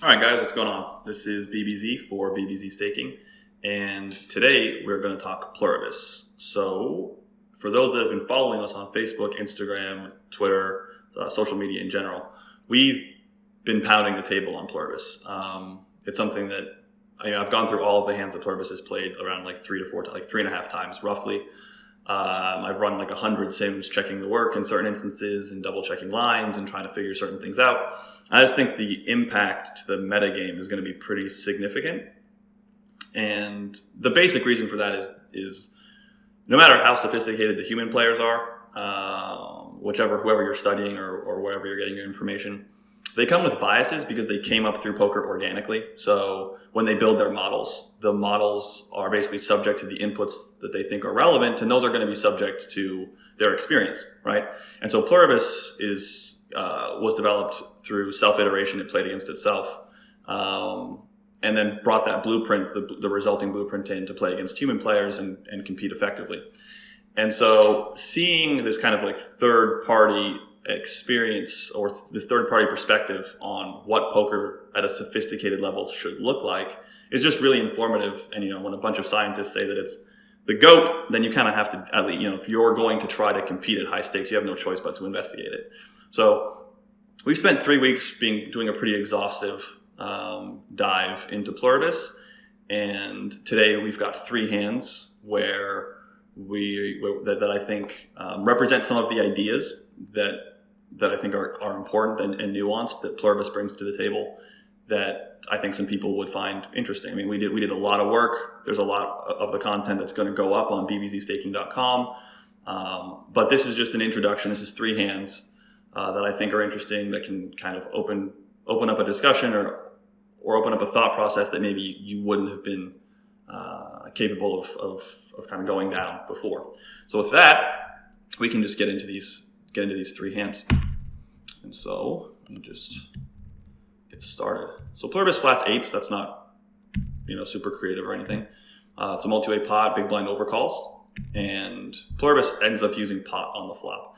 All right, guys, what's going on? This is BBZ for BBZ Staking, and today we're going to talk Pluribus. So, for those that have been following us on Facebook, Instagram, Twitter, social media in general, we've been pounding the table on Pluribus. It's something that I've gone through all of the hands that Pluribus has played around like 3.5 times roughly. I've run like 100 sims checking the work in certain instances and double checking lines and trying to figure certain things out. I just think the impact to the metagame is going to be pretty significant. And the basic reason for that is no matter how sophisticated the human players are, whoever you're studying or wherever you're getting your information, they come with biases because they came up through poker organically. So when they build their models, the models are basically subject to the inputs that they think are relevant, and those are going to be subject to their experience, right? And so Pluribus was developed through self-iteration. It played against itself, and then brought that blueprint, the resulting blueprint, in to play against human players and compete effectively. And so seeing this kind of like third-party experience or this third-party perspective on what poker at a sophisticated level should look like is just really informative. And when a bunch of scientists say that it's the GOAT, then you kind of have to, at least, if you're going to try to compete at high stakes, you have no choice but to investigate it. So we spent 3 weeks doing a pretty exhaustive dive into Pluribus, and today we've got 3 hands where that I think represent some of the ideas that I think are important and nuanced that Pluribus brings to the table that I think some people would find interesting. I mean, we did a lot of work. There's a lot of the content that's going to go up on BBZCoaching.com, but this is just an introduction. This is 3 hands that I think are interesting, that can kind of open up a discussion or open up a thought process that maybe you wouldn't have been capable of kind of going down before. So with that, we can just get into these 3 hands. And so let me just get started. So Pluribus flats 8s. That's not super creative or anything. It's a multi-way pot, big blind overcalls, and Pluribus ends up using pot on the flop.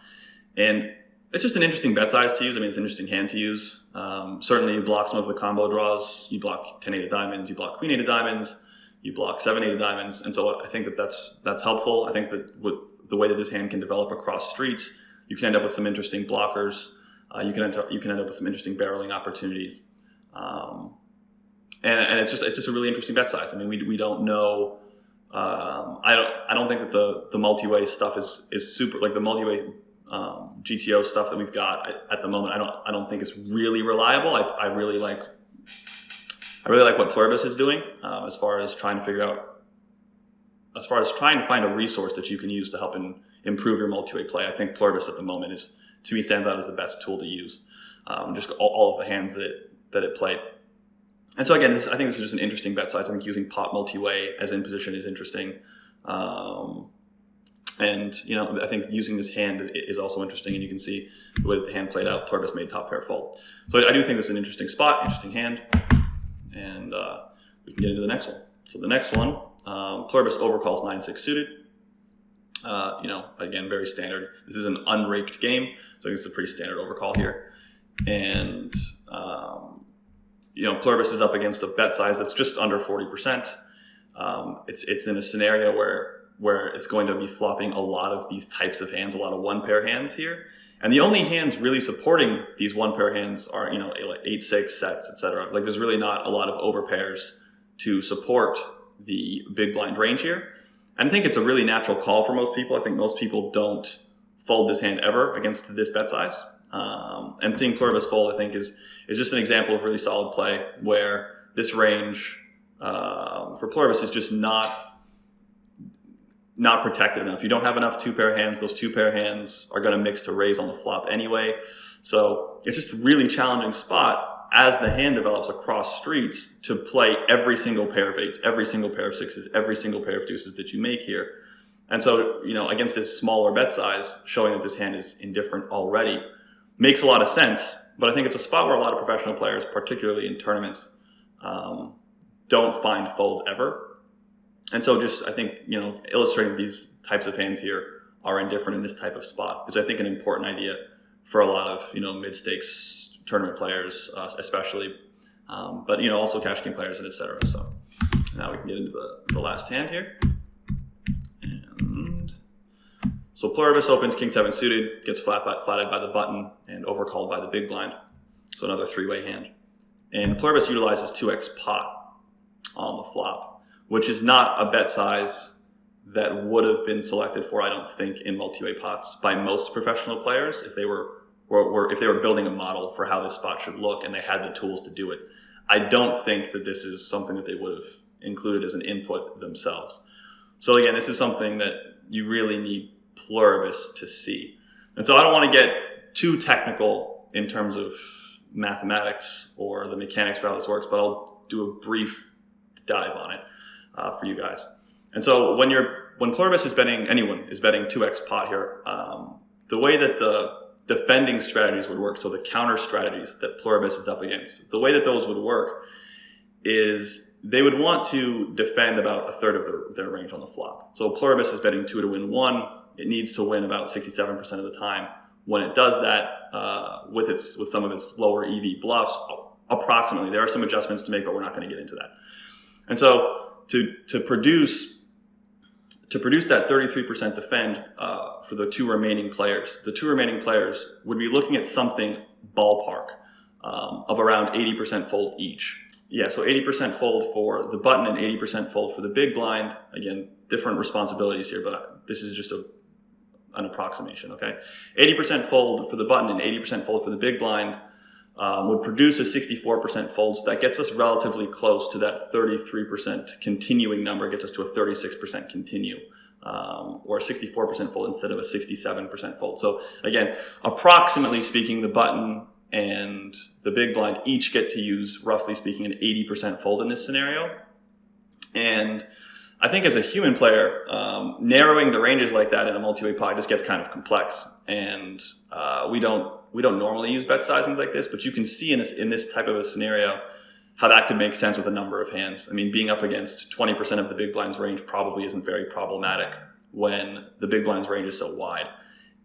And it's just an interesting bet size to use. I mean, it's an interesting hand to use. Certainly you block some of the combo draws. You block 10-8 of diamonds, you block Queen-8 of diamonds, you block 7-8 of diamonds. And so I think that's helpful. I think that with the way that this hand can develop across streets, you can end up with some interesting blockers. You can end up with some interesting barreling opportunities. And it's just a really interesting bet size. I mean, we don't know. I don't think that the multi-way stuff is super, like the multi-way GTO stuff that we've got at the moment. I don't think it's really reliable. I really like what Pluribus is doing as far as trying to find a resource that you can use to help improve your multi-way play. I think Pluribus at the moment to me stands out as the best tool to use. Just all of the hands that it played. And so again, I think this is just an interesting bet size. I think using pot multi-way as in position is interesting. And I think using this hand is also interesting, and you can see the way that the hand played out. Pluribus made top pair fold. So I do think this is an interesting spot, interesting hand, and we can get into the next one. So the next one, Pluribus overcalls 9-6 suited. Again, very standard. This is an unraked game, so I think it's a pretty standard overcall here. And Pluribus is up against a bet size that's just under 40%. It's in a scenario where it's going to be flopping a lot of these types of hands, a lot of one pair hands here. And the only hands really supporting these one pair hands are, like 8-6 sets, etc. Like there's really not a lot of overpairs to support the big blind range here. And I think it's a really natural call for most people. I think most people don't fold this hand ever against this bet size. And seeing Pluribus fold, I think, is just an example of really solid play where this range for Pluribus is just not protected enough. You don't have enough 2-pair hands. Those 2-pair hands are going to mix to raise on the flop anyway. So it's just a really challenging spot as the hand develops across streets to play every single pair of 8s, every single pair of 6s, every single pair of deuces that you make here. And so, against this smaller bet size, showing that this hand is indifferent already makes a lot of sense. But I think it's a spot where a lot of professional players, particularly in tournaments, don't find folds ever. And so just, I think, illustrating these types of hands here are indifferent in this type of spot is, I think, an important idea for a lot of, mid-stakes tournament players, especially. but also cash game players and etc. So now we can get into the last hand here. And so Pluribus opens king 7 suited, gets flatted by the button and overcalled by the big blind. So another 3-way hand. And Pluribus utilizes 2x pot on the flop, which is not a bet size that would have been selected for, I don't think, in multi-way pots by most professional players if they were building a model for how this spot should look and they had the tools to do it. I don't think that this is something that they would have included as an input themselves. So again, this is something that you really need Pluribus to see. And so I don't want to get too technical in terms of mathematics or the mechanics for how this works, but I'll do a brief dive on it for you guys. And so when Pluribus is betting, anyone is betting 2x pot here, the way that the defending strategies would work, so the counter strategies that Pluribus is up against, the way that those would work is they would want to defend about a third of their range on the flop. So Pluribus is betting 2 to win 1. It needs to win about 67% of the time. When it does that, with some of its lower EV bluffs, approximately, there are some adjustments to make, but we're not going to get into that. And so to produce that 33% defend for the two remaining players would be looking at something ballpark of around 80% fold each. Yeah, so 80% fold for the button and 80% fold for the big blind. Again, different responsibilities here, but this is just an approximation, okay? 80% fold for the button and 80% fold for the big blind would produce a 64% fold. So that gets us relatively close to that 33% continuing number, gets us to a 36% continue, or a 64% fold instead of a 67% fold. So again, approximately speaking, the button and the big blind each get to use, roughly speaking, an 80% fold in this scenario. And I think as a human player, narrowing the ranges like that in a multi-way pot just gets kind of complex. And we don't normally use bet sizings like this, but you can see in this type of a scenario how that could make sense with a number of hands. I mean, being up against 20% of the big blind's range probably isn't very problematic when the big blind's range is so wide.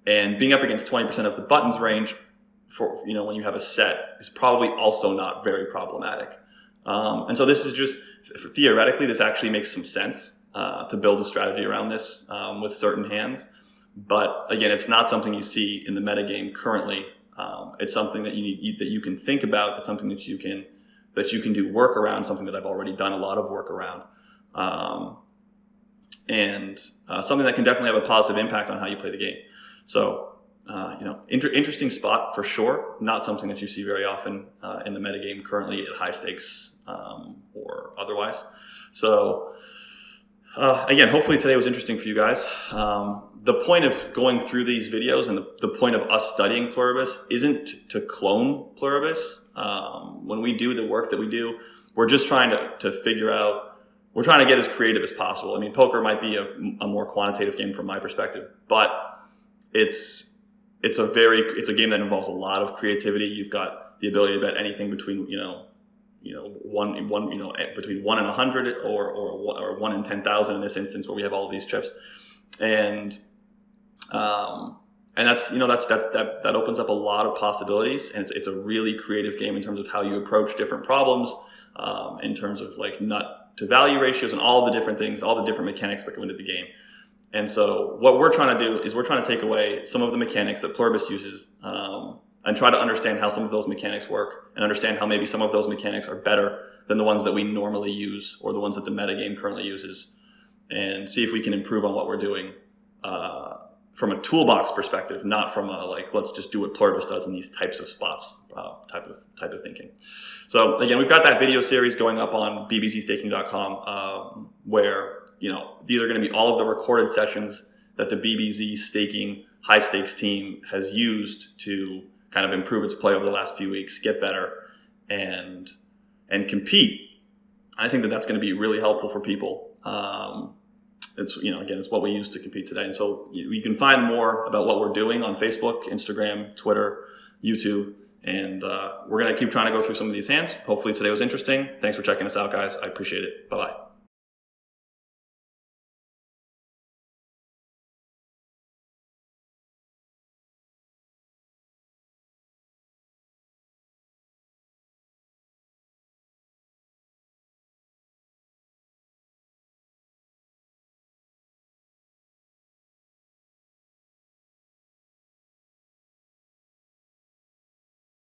And being up against 20% of the button's range for, when you have a set is probably also not very problematic. And so this is just, theoretically, this actually makes some sense to build a strategy around this with certain hands. But again, it's not something you see in the metagame currently. It's something that you can think about. It's something that you can do work around, something that I've already done a lot of work around. And something that can definitely have a positive impact on how you play the game. So, interesting spot for sure. Not something that you see very often in the metagame currently at high stakes or otherwise. So, again, hopefully today was interesting for you guys. The point of going through these videos and the point of us studying Pluribus isn't to clone Pluribus. When we do the work that we do, we're just trying to figure out, we're trying to get as creative as possible. I mean, poker might be a more quantitative game from my perspective, but it's a game that involves a lot of creativity. You've got the ability to bet anything between between 1 and 100 or 1 in 10,000 in this instance where we have all of these chips, and that opens up a lot of possibilities, and it's a really creative game in terms of how you approach different problems, in terms of like nut to value ratios and all the different things, all the different mechanics that go into the game. And so what we're trying to do is we're trying to take away some of the mechanics that Pluribus uses, and try to understand how some of those mechanics work, and understand how maybe some of those mechanics are better than the ones that we normally use or the ones that the metagame currently uses, and see if we can improve on what we're doing from a toolbox perspective, not from a let's just do what Pluribus does in these types of spots type of thinking. So again, we've got that video series going up on BBZCoaching.com where these are going to be all of the recorded sessions that the BBZ staking high stakes team has used to kind of improve its play over the last few weeks, get better, and compete. I think that that's going to be really helpful for people. It's what we use to compete today. And so you can find more about what we're doing on Facebook, Instagram, Twitter, YouTube, and we're going to keep trying to go through some of these hands. Hopefully today was interesting. Thanks for checking us out, guys. I appreciate it. Bye-bye.